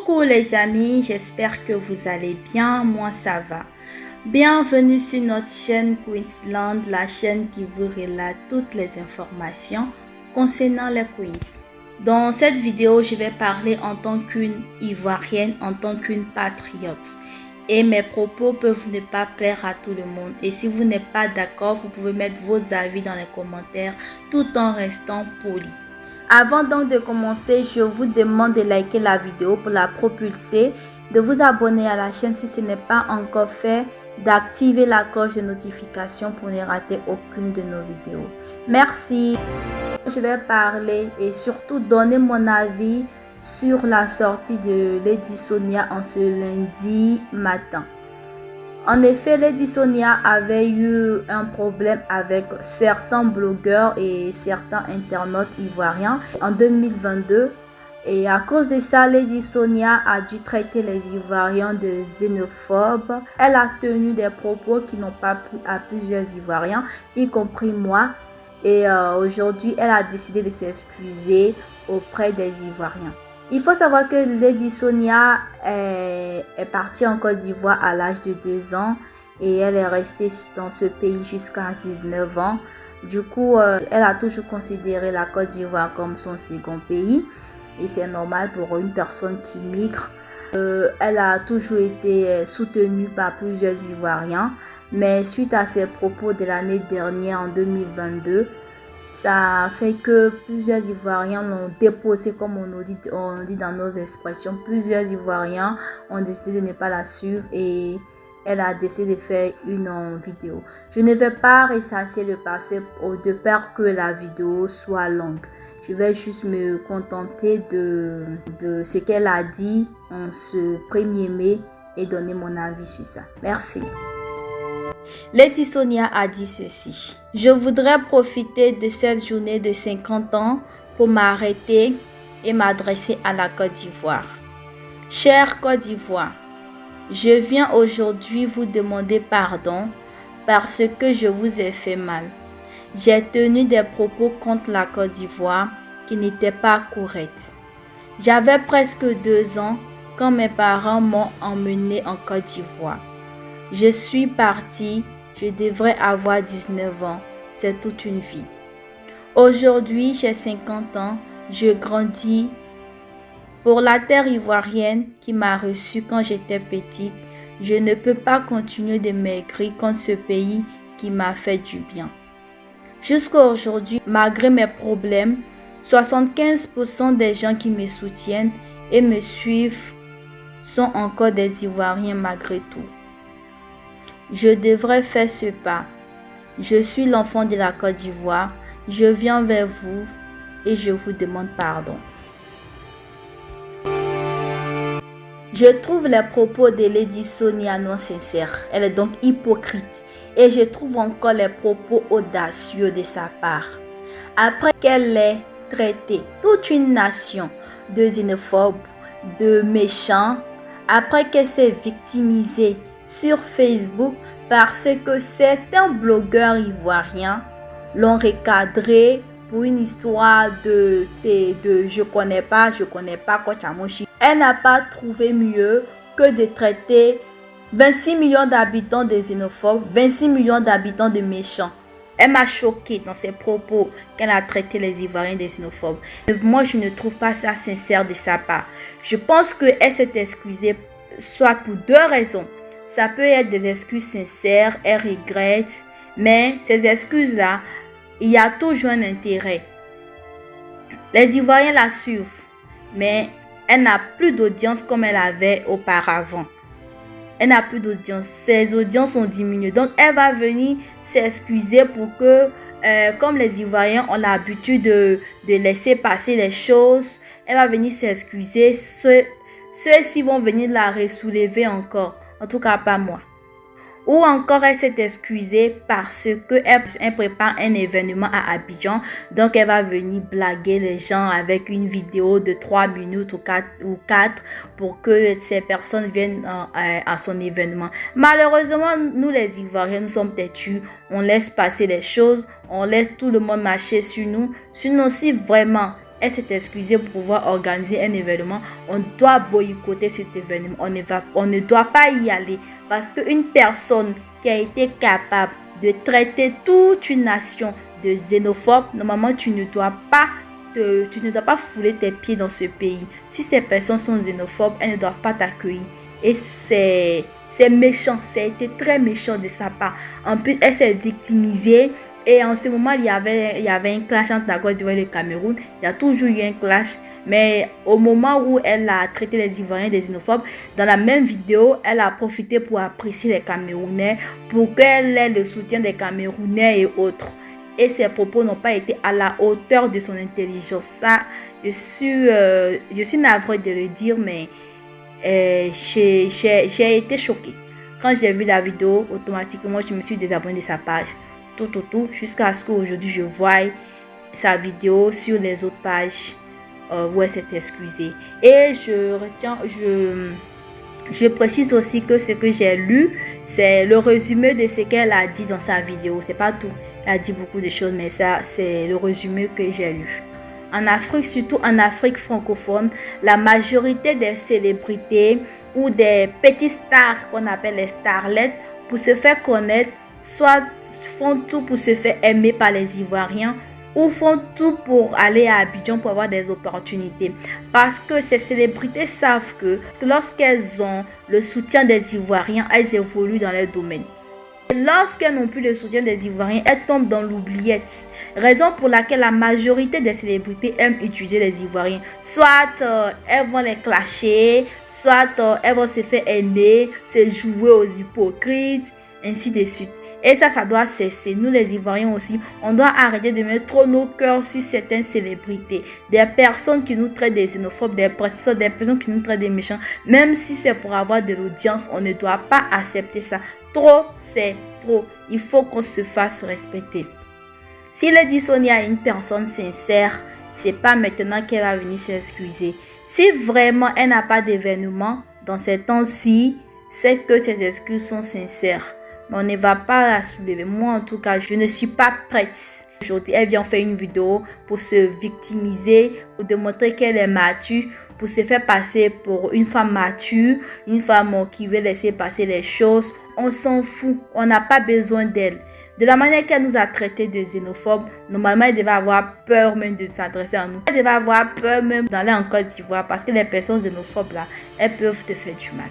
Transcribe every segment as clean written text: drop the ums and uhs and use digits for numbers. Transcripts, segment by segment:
Coucou les amis, j'espère que vous allez bien, moi ça va. Bienvenue sur notre chaîne Queensland, la chaîne qui vous relate toutes les informations concernant les Queens. Dans cette vidéo, je vais parler en tant qu'une Ivoirienne, en tant qu'une patriote. Et mes propos peuvent ne pas plaire à tout le monde. Et si vous n'êtes pas d'accord, vous pouvez mettre vos avis dans les commentaires tout en restant poli. Avant donc de commencer, je vous demande de liker la vidéo pour la propulser, de vous abonner à la chaîne si ce n'est pas encore fait, d'activer la cloche de notification pour ne rater aucune de nos vidéos. Merci. Je vais parler et surtout donner mon avis sur la sortie de Lady Sonia en ce lundi matin. En effet, Lady Sonia avait eu un problème avec certains blogueurs et certains internautes ivoiriens en 2022. Et à cause de ça, Lady Sonia a dû traiter les Ivoiriens de xénophobes. Elle a tenu des propos qui n'ont pas plu à plusieurs Ivoiriens, y compris moi. Et aujourd'hui, elle a décidé de s'excuser auprès des Ivoiriens. Il faut savoir que Lady Sonia est partie en Côte d'Ivoire à l'âge de 2 ans et elle est restée dans ce pays jusqu'à 19 ans. Du coup, elle a toujours considéré la Côte d'Ivoire comme son second pays et c'est normal pour une personne qui migre. Elle a toujours été soutenue par plusieurs Ivoiriens, mais suite à ses propos de l'année dernière en 2022, ça fait que plusieurs Ivoiriens l'ont déposé, comme on dit dans nos expressions. Plusieurs Ivoiriens ont décidé de ne pas la suivre et elle a décidé de faire une vidéo. Je ne vais pas ressasser le passé de peur que la vidéo soit longue. Je vais juste me contenter de ce qu'elle a dit en ce 1er mai et donner mon avis sur ça. Merci. Lady Sonia a dit ceci. Je voudrais profiter de cette journée de 50 ans pour m'arrêter et m'adresser à la Côte d'Ivoire. Chère Côte d'Ivoire, je viens aujourd'hui vous demander pardon parce que je vous ai fait mal. J'ai tenu des propos contre la Côte d'Ivoire qui n'étaient pas corrects. J'avais presque 2 ans quand mes parents m'ont emmené en Côte d'Ivoire. Je suis partie, je devrais avoir 19 ans, c'est toute une vie. Aujourd'hui, j'ai 50 ans, je grandis. Pour la terre ivoirienne qui m'a reçue quand j'étais petite, je ne peux pas continuer de maigrir contre ce pays qui m'a fait du bien. Jusqu'à aujourd'hui, malgré mes problèmes, 75% des gens qui me soutiennent et me suivent sont encore des Ivoiriens malgré tout. Je devrais faire ce pas. Je suis l'enfant de la Côte d'Ivoire. Je viens vers vous et je vous demande pardon. Je trouve les propos de Lady Sonia non sincères. Elle est donc hypocrite. Et je trouve encore les propos audacieux de sa part. Après qu'elle ait traité toute une nation de xénophobes, de méchants, après qu'elle s'est victimisée sur Facebook parce que certains blogueurs ivoiriens l'ont recadré pour une histoire de je connais pas Kochamoshi. Elle n'a pas trouvé mieux que de traiter 26 millions d'habitants de xénophobes, 26 millions d'habitants de méchants. Elle m'a choquée dans ses propos qu'elle a traité les Ivoiriens de xénophobes. Moi, je ne trouve pas ça sincère de sa part. Je pense qu'elle s'est excusée soit pour 2 raisons. Ça peut être des excuses sincères, elle regrette, mais ces excuses-là, il y a toujours un intérêt. Les Ivoiriens la suivent, mais elle n'a plus d'audience comme elle avait auparavant. Elle n'a plus d'audience, ses audiences ont diminué. Donc, elle va venir s'excuser pour que, comme les Ivoiriens ont l'habitude de laisser passer les choses, elle va venir s'excuser. Ceux-ci vont venir la ressoulever encore. En tout cas, pas moi. Ou encore, elle s'est excusée parce qu'elle prépare un événement à Abidjan. Donc, elle va venir blaguer les gens avec une vidéo de 3 minutes ou 4 pour que ces personnes viennent à son événement. Malheureusement, nous les Ivoiriens, nous sommes têtus. On laisse passer les choses. On laisse tout le monde marcher sur nous. Sinon, si vraiment elle s'est excusée pour pouvoir organiser un événement, on doit boycotter cet événement. On ne doit pas y aller parce qu'une personne qui a été capable de traiter toute une nation de xénophobe, normalement tu ne dois pas fouler tes pieds dans ce pays. Si ces personnes sont xénophobes, elles ne doivent pas t'accueillir. Et c'est méchant, ça a été très méchant de sa part. En plus, elle s'est victimisée. Et en ce moment, il y avait un clash entre la Côte d'Ivoire et le Cameroun. Il y a toujours eu un clash. Mais au moment où elle a traité les Ivoiriens des xénophobes, dans la même vidéo, elle a profité pour apprécier les Camerounais, pour qu'elle ait le soutien des Camerounais et autres. Et ses propos n'ont pas été à la hauteur de son intelligence. Ça, je suis navrée de le dire, mais j'ai été choquée. Quand j'ai vu la vidéo, automatiquement, je me suis désabonnée de sa page. Tout, jusqu'à ce qu'aujourd'hui, je voie sa vidéo sur les autres pages où elle s'est excusée. Et je précise aussi que ce que j'ai lu, c'est le résumé de ce qu'elle a dit dans sa vidéo. C'est pas tout. Elle a dit beaucoup de choses, mais ça, c'est le résumé que j'ai lu. En Afrique, surtout en Afrique francophone, la majorité des célébrités ou des petites stars qu'on appelle les starlettes, pour se faire connaître, soit font tout pour se faire aimer par les Ivoiriens ou font tout pour aller à Abidjan pour avoir des opportunités. Parce que ces célébrités savent que lorsqu'elles ont le soutien des Ivoiriens, elles évoluent dans leur domaine. Lorsqu'elles n'ont plus le soutien des Ivoiriens, elles tombent dans l'oubliette. Raison pour laquelle la majorité des célébrités aiment utiliser les Ivoiriens. Soit elles vont les clasher, soit elles vont se faire aimer, se jouer aux hypocrites, ainsi de suite. Et ça doit cesser. Nous les Ivoiriens aussi, on doit arrêter de mettre trop nos cœurs sur certaines célébrités. Des personnes qui nous traitent des xénophobes, des personnes qui nous traitent des méchants. Même si c'est pour avoir de l'audience, on ne doit pas accepter ça. Trop, c'est trop. Il faut qu'on se fasse respecter. Si Lady Sonia est une personne sincère, c'est pas maintenant qu'elle va venir s'excuser. Si vraiment elle n'a pas d'événement dans ces temps-ci, c'est que ses excuses sont sincères. Mais on ne va pas la soulever. Moi, en tout cas, je ne suis pas prête. Aujourd'hui, elle vient faire une vidéo pour se victimiser, pour démontrer qu'elle est mature, pour se faire passer pour une femme mature, une femme qui veut laisser passer les choses. On s'en fout. On n'a pas besoin d'elle. De la manière qu'elle nous a traités de xénophobes, normalement, elle devait avoir peur même de s'adresser à nous. Elle devait avoir peur même d'aller en Côte d'Ivoire parce que les personnes xénophobes là, elles peuvent te faire du mal.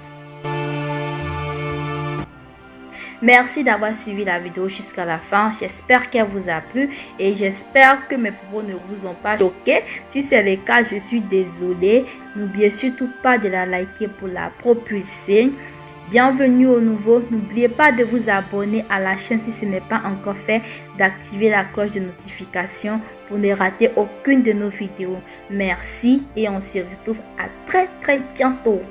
Merci d'avoir suivi la vidéo jusqu'à la fin. J'espère qu'elle vous a plu et j'espère que mes propos ne vous ont pas choqué. Si c'est le cas, je suis désolée. N'oubliez surtout pas de la liker pour la propulser. Bienvenue au nouveau. N'oubliez pas de vous abonner à la chaîne si ce n'est pas encore fait, d'activer la cloche de notification pour ne rater aucune de nos vidéos. Merci et on se retrouve à très bientôt.